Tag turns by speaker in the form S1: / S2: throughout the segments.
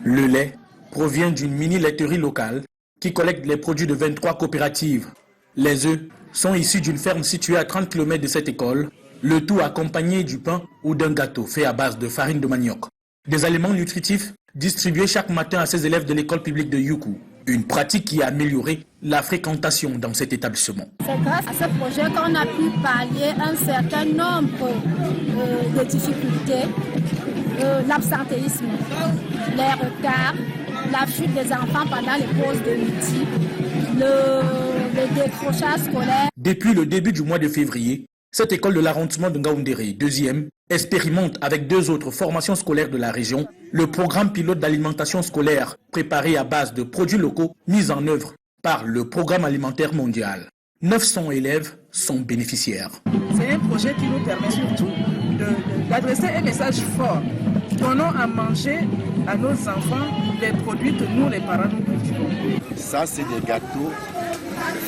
S1: Le lait provient d'une mini-laiterie locale qui collecte les produits de 23 coopératives. Les œufs sont issus d'une ferme située à 30 km de cette école, le tout accompagné du pain ou d'un gâteau fait à base de farine de manioc. Des aliments nutritifs distribués chaque matin à ces élèves de l'école publique de Youkou. Une pratique qui a amélioré la fréquentation dans cet établissement.
S2: C'est grâce à ce projet qu'on a pu pallier un certain nombre de difficultés, l'absentéisme, les retards, la fuite des enfants pendant les pauses de midi, le décrochage scolaire.
S1: Depuis le début du mois de février, cette école de l'arrondissement de Ngaoundéré, 2e, expérimente avec 2 autres formations scolaires de la région le programme pilote d'alimentation scolaire préparé à base de produits locaux mis en œuvre par le Programme alimentaire mondial. 900 élèves sont bénéficiaires.
S3: C'est un projet qui nous permet surtout d'adresser un message fort. Donnons à manger à nos enfants les produits que nous, les parents, nous cultivons.
S4: Ça, c'est des gâteaux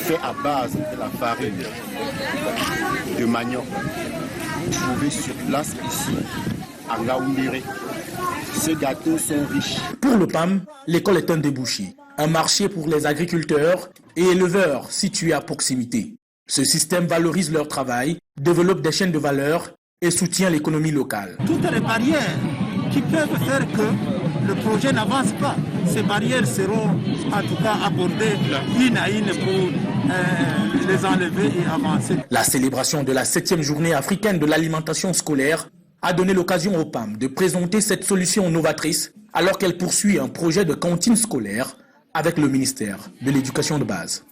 S4: faits à base de la farine de manioc. Vous trouvez sur place ici, à Ngaoundéré. Ces gâteaux sont riches.
S1: Pour le PAM, l'école est un débouché, un marché pour les agriculteurs et éleveurs situés à proximité. Ce système valorise leur travail, développe des chaînes de valeur et soutient l'économie locale.
S5: Toutes les barrières qui peuvent faire que le projet n'avance pas, ces barrières seront en tout cas abordées une à une pour les enlever et avancer.
S1: La célébration de la 7e journée africaine de l'alimentation scolaire a donné l'occasion au PAM de présenter cette solution novatrice alors qu'elle poursuit un projet de cantine scolaire avec le ministère de l'Éducation de base.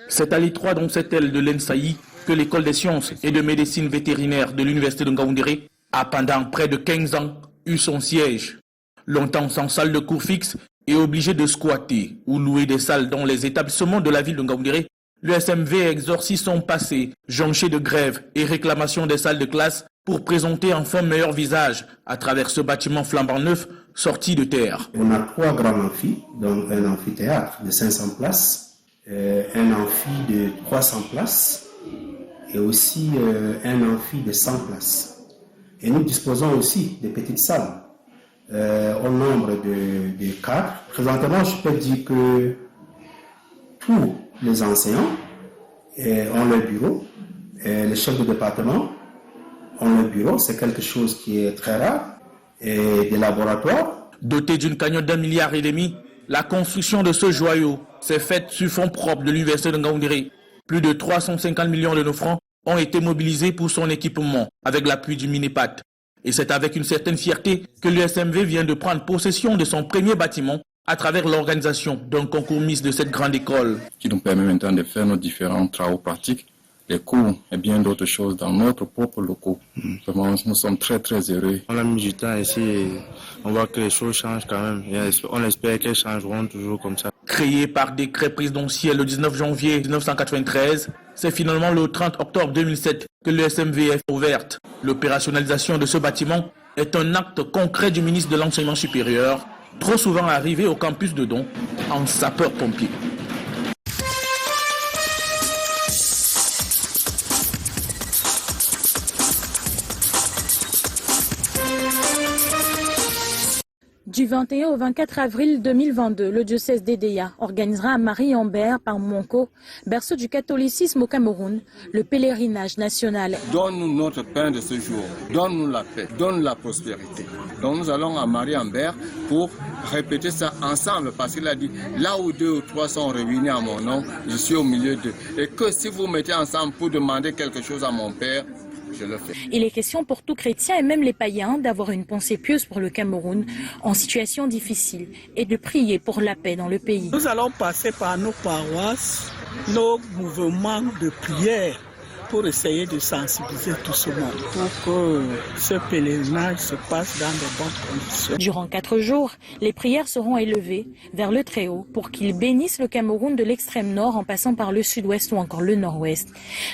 S1: C'est à l'I3 dans cette aile de l'ENSAI que l'école des sciences et de médecine vétérinaire de l'université de Ngaoundéré a pendant près de 15 ans eu son siège. Longtemps sans salle de cours fixe et obligé de squatter ou louer des salles dans les établissements de la ville de Ngaoundéré, l'USMV exorcise son passé, jonché de grèves et réclamations des salles de classe pour présenter enfin meilleur visage à travers ce bâtiment flambant neuf sorti de terre.
S6: On a 3 grands amphis, donc un amphithéâtre de 500 places, un amphi de 300 places et aussi un amphi de 100 places. Et nous disposons aussi de petites salles au nombre de 4. Présentement, je peux dire que tous les enseignants ont leur bureau, les chefs de département ont leur bureau, c'est quelque chose qui est très rare, et des laboratoires.
S1: Doté d'une cagnotte d'1,5 milliard, la construction de ce joyau s'est faite sur fonds propres de l'université de Ngaoundéré. Plus de 350 millions de nos francs ont été mobilisés pour son équipement avec l'appui du Minepat. Et c'est avec une certaine fierté que l'USMV vient de prendre possession de son premier bâtiment à travers l'organisation d'un concours Miss de cette grande école.
S7: Qui nous permet maintenant de faire nos différents travaux pratiques, les cours et bien d'autres choses dans notre propre locaux. Vraiment, nous sommes très très heureux.
S8: On a mis du temps ici et on voit que les choses changent quand même. Et on espère qu'elles changeront toujours comme ça.
S1: Créé par décret présidentiel le 19 janvier 1993, c'est finalement le 30 octobre 2007 que l'USMV est ouverte. L'opérationnalisation de ce bâtiment est un acte concret du ministre de l'Enseignement supérieur, trop souvent arrivé au campus de Don en sapeur-pompier.
S9: Du 21 au 24 avril 2022, le diocèse d'Edéa organisera à Marie-en-Berre par Monko, berceau du catholicisme au Cameroun, le pèlerinage national.
S10: Donne-nous notre pain de ce jour, donne-nous la paix, donne la prospérité. Donc nous allons à Marie-en-Berre pour répéter ça ensemble parce qu'il a dit là où 2 ou 3 sont réunis à mon nom, je suis au milieu d'eux. Et que si vous mettez ensemble pour demander quelque chose à mon Père, je le fais.
S9: Il est question pour tout chrétien et même les païens d'avoir une pensée pieuse pour le Cameroun en situation difficile et de prier pour la paix dans le pays.
S5: Nous allons passer par nos paroisses, nos mouvements de prière pour essayer de sensibiliser tout ce monde pour que ce pèlerinage se passe dans de bonnes conditions.
S9: Durant 4 jours, les prières seront élevées vers le Très-Haut pour qu'il bénisse le Cameroun de l'extrême nord en passant par le sud-ouest ou encore le nord-ouest.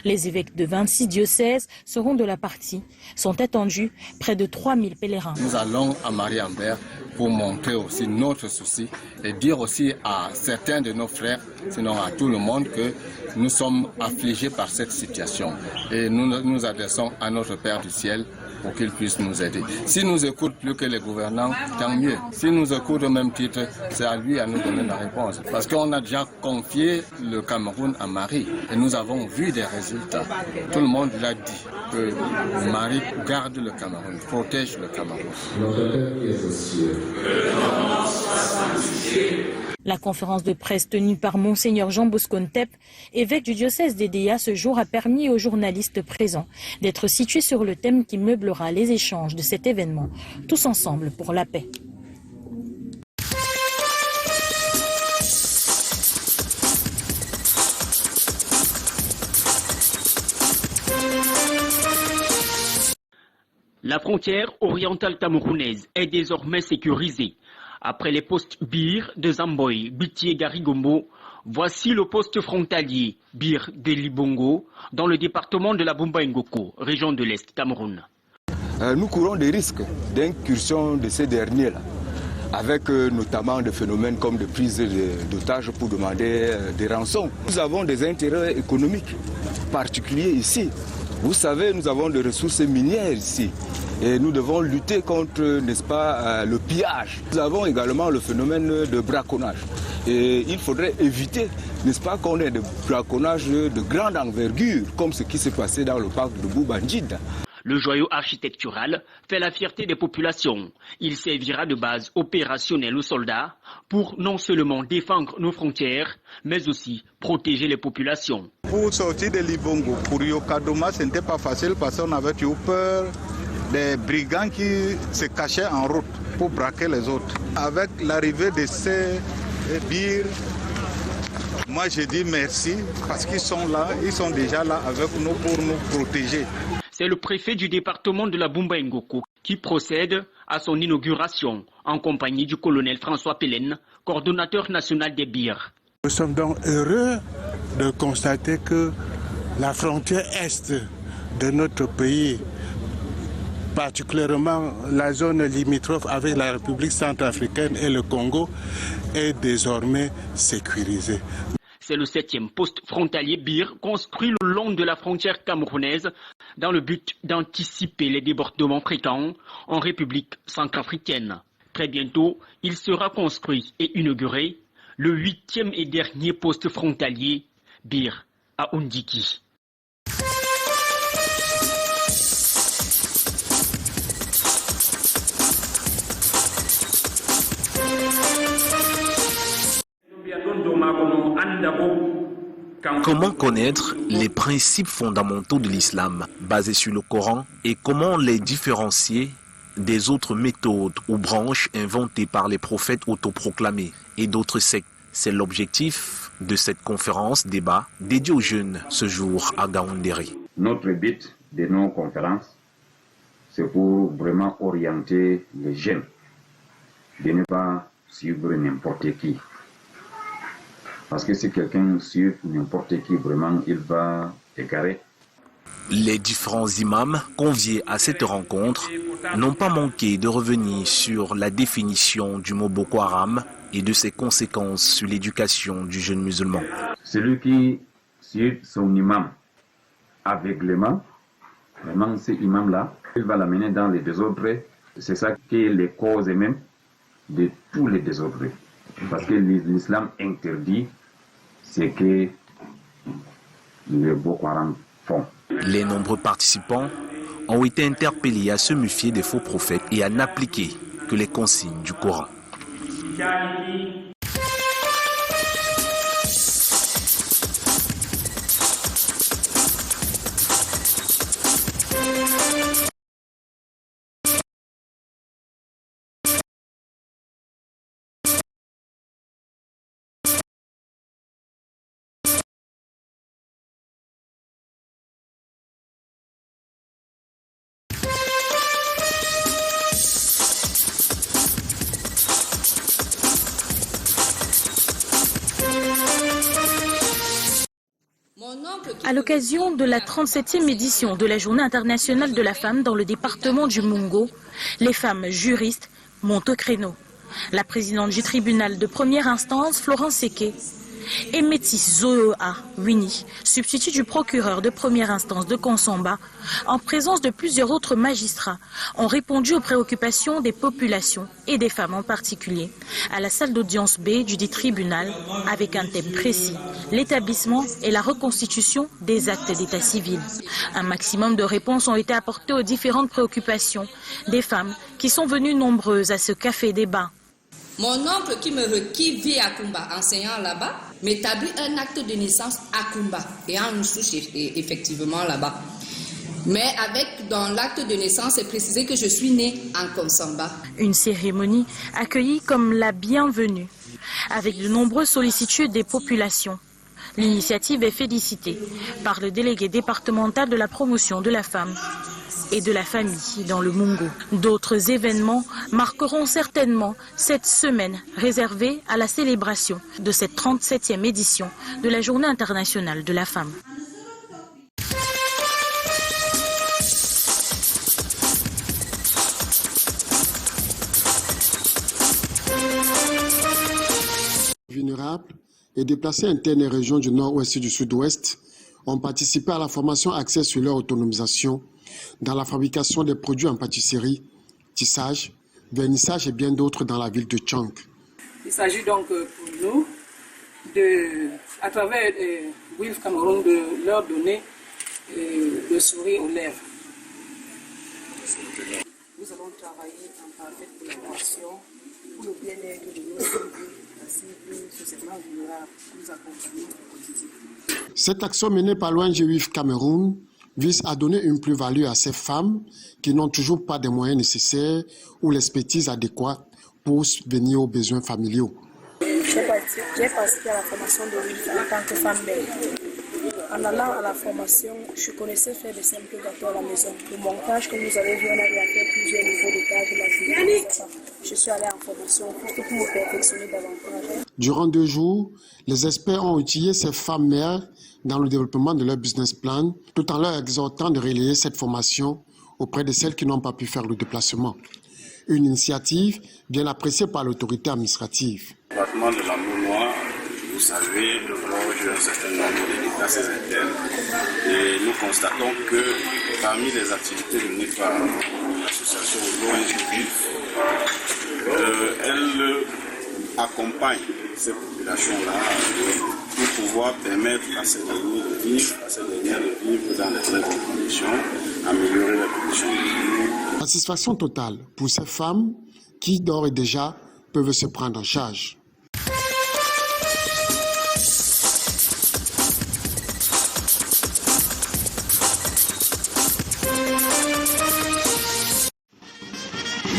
S9: Les évêques de 26 diocèses seront de la partie. Sont attendus près de 3000 pèlerins.
S10: Nous allons à Marie-en-Berre pour montrer aussi notre souci et dire aussi à certains de nos frères, sinon à tout le monde, que nous sommes affligés par cette situation. Et nous nous adressons à notre Père du ciel pour qu'il puisse nous aider. S'il nous écoute plus que les gouvernants, tant mieux. S'il nous écoute au même titre, c'est à lui à nous donner la réponse. Parce qu'on a déjà confié le Cameroun à Marie et nous avons vu des résultats. Tout le monde l'a dit, que Marie garde le Cameroun, protège le Cameroun.
S9: La conférence de presse tenue par Monseigneur Jean Bosco Ntep, évêque du diocèse d'Edéa, ce jour a permis aux journalistes présents d'être situés sur le thème qui meublera les échanges de cet événement. Tous ensemble pour la paix.
S11: La frontière orientale camerounaise est désormais sécurisée. Après les postes Bir de Zamboy, Biti et Garigombo, voici le poste frontalier Bir de Libongo dans le département de la Bumba-Ngoko, région de l'Est Cameroun.
S12: Nous courons des risques d'incursion de ces derniers-là, avec notamment des phénomènes comme des prises d'otages pour demander des rançons. Nous avons des intérêts économiques particuliers ici. Vous savez, nous avons des ressources minières ici. Et nous devons lutter contre, n'est-ce pas, le pillage. Nous avons également le phénomène de braconnage. Et il faudrait éviter, n'est-ce pas, qu'on ait des braconnages de grande envergure, comme ce qui s'est passé dans le parc de Boubanjid.
S11: Le joyau architectural fait la fierté des populations. Il servira de base opérationnelle aux soldats pour non seulement défendre nos frontières, mais aussi protéger les populations.
S13: Pour sortir de Libongo, pour Yokadoma, ce n'était pas facile parce qu'on avait eu peur des brigands qui se cachaient en route pour braquer les autres. Avec l'arrivée de ces birs, moi je dis merci parce qu'ils sont là, ils sont déjà là avec nous pour nous protéger.
S11: C'est le préfet du département de la Bumba-Ngoko qui procède à son inauguration en compagnie du colonel François Pélène, coordonnateur national des birs.
S14: Nous sommes donc heureux de constater que la frontière est de notre pays, particulièrement la zone limitrophe avec la République centrafricaine et le Congo, est désormais sécurisée.
S11: C'est le 7e poste frontalier Bir construit le long de la frontière camerounaise dans le but d'anticiper les débordements fréquents en République centrafricaine. Très bientôt, il sera construit et inauguré le 8e et dernier poste frontalier Bir à Undiki.
S15: Comment connaître les principes fondamentaux de l'islam basés sur le Coran et comment les différencier des autres méthodes ou branches inventées par les prophètes autoproclamés et d'autres sectes? C'est l'objectif de cette conférence débat dédiée aux jeunes ce jour à Ngaoundéré.
S16: Notre but de nos conférences, c'est pour vraiment orienter les jeunes, de ne pas suivre n'importe qui. Parce que si quelqu'un suit n'importe qui, vraiment, il va égarer.
S15: Les différents imams conviés à cette rencontre n'ont pas manqué de revenir sur la définition du mot Boko Haram et de ses conséquences sur l'éducation du jeune musulman.
S16: Celui qui suit son imam aveuglément, vraiment ce imam-là, il va l'amener dans les désordres. C'est ça qui est les causes même de tous les désordres. Parce que l'islam interdit ce que les Boko Haram font.
S15: Les nombreux participants ont été interpellés à se méfier des faux prophètes et à n'appliquer que les consignes du Coran.
S9: À l'occasion de la 37e édition de la Journée internationale de la femme dans le département du Mungo, Les femmes juristes montent au créneau. La présidente du tribunal de première instance, Florence Seke, et Métis Zoa Winnie, substitut du procureur de première instance de Konsomba, en présence de plusieurs autres magistrats, ont répondu aux préoccupations des populations et des femmes en particulier, à la salle d'audience B du dit tribunal, avec un thème précis, l'établissement et la reconstitution des actes d'état civil. Un maximum de réponses ont été apportées aux différentes préoccupations des femmes qui sont venues nombreuses à ce café débat.
S17: Mon oncle qui vit à Kumba, enseignant là-bas, m'établit un acte de naissance à Kumba, ayant une souche effectivement là-bas. Mais dans l'acte de naissance, c'est précisé que je suis née en Konsomba.
S9: Une cérémonie accueillie comme la bienvenue, avec de nombreuses sollicitudes des populations. L'initiative est félicitée par le délégué départemental de la promotion de la femme et de la famille dans le Mungo. D'autres événements marqueront certainement cette semaine réservée à la célébration de cette 37e édition de la Journée internationale de la femme.
S18: Vulnérables et déplacés internes et régions du nord-ouest et du sud-ouest ont participé à la formation axée sur leur autonomisation dans la fabrication des produits en pâtisserie, tissage, vernissage et bien d'autres dans la ville de Tchang.
S3: Il s'agit donc pour nous, à travers WILF Cameroun, de leur donner le sourire aux lèvres. Nous allons travailler en parfaite collaboration pour le bien-être de nos cibles socialement vulnérables. Nous accompagnons au quotidien.
S18: Cette action menée par l'ONG WILF Cameroun vise à donner une plus-value à ces femmes qui n'ont toujours pas des moyens nécessaires ou l'expertise adéquate pour subvenir aux besoins familiaux.
S2: J'ai participé à la formation de WILF en tant que femme belle. En allant à la formation, je connaissais faire des simples gâteaux à la maison. Le montage que vous avez vu, on avait fait plusieurs niveaux de tâches de la journée. Je suis allée en formation juste pour me perfectionner davantage.
S18: Durant 2 jours, les experts ont outillé ces femmes mères dans le développement de leur business plan, tout en leur exhortant de relayer cette formation auprès de celles qui n'ont pas pu faire le déplacement. Une initiative bien appréciée par l'autorité administrative.
S19: Le département de la Mounois, vous savez, loge un certain nombre de déplacés internes et nous constatons que parmi les activités menées par l'association l'ONG WILF, elle accompagne ces populations-là pour pouvoir permettre à ces dernières de vivre dans de très bonnes conditions, améliorer la condition de vie.
S18: Satisfaction totale pour ces femmes qui d'ores et déjà peuvent se prendre en charge.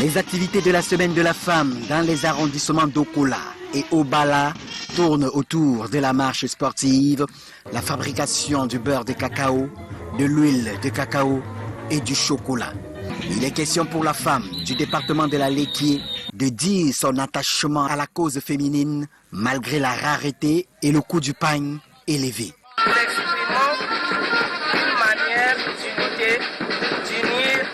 S20: Les activités de la semaine de la femme dans les arrondissements d'Okola et Obala tournent autour de la marche sportive, la fabrication du beurre de cacao, de l'huile de cacao et du chocolat. Il est question pour la femme du département de la Léquié de dire son attachement à la cause féminine malgré la rareté et le coût du pain élevé.
S3: Nous exprimons une manière d'unir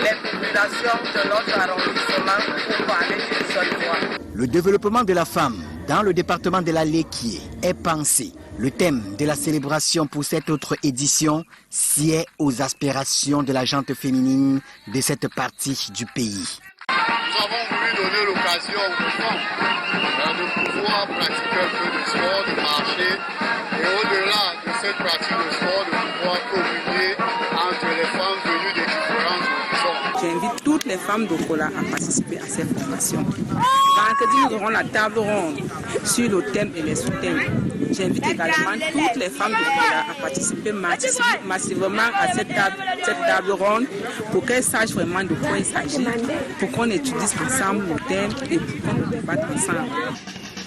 S3: les populations de notre arrondissement pour parler d'une seule voix.
S20: Le développement de la femme dans le département de la Léquié est pensé. Le thème de la célébration pour cette autre édition sied aux aspirations de la gente féminine de cette partie du pays.
S21: Nous avons voulu donner l'occasion aux femmes de pouvoir pratiquer un peu de sport, de marcher et au-delà de cette pratique de sport, de pouvoir communier entre les femmes venues des différentes horizons.
S3: J'invite toutes les femmes d'Okola à participer à cette formation. Vendredi, nous aurons la table ronde sur le thème et les sous-thèmes. J'invite également toutes les femmes d'Okola à participer massivement à cette table ronde pour qu'elles sachent vraiment de quoi il s'agit, pour qu'on étudie ensemble le thème et pour qu'on débatte ensemble.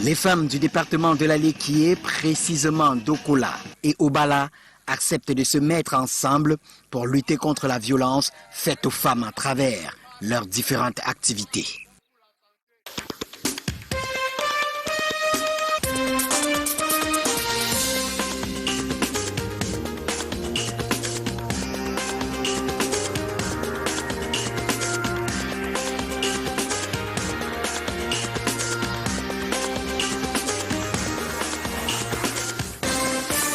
S20: Les femmes du département de la Léquié, précisément d'Okola et Obala, acceptent de se mettre ensemble pour lutter contre la violence faite aux femmes à travers leurs différentes activités.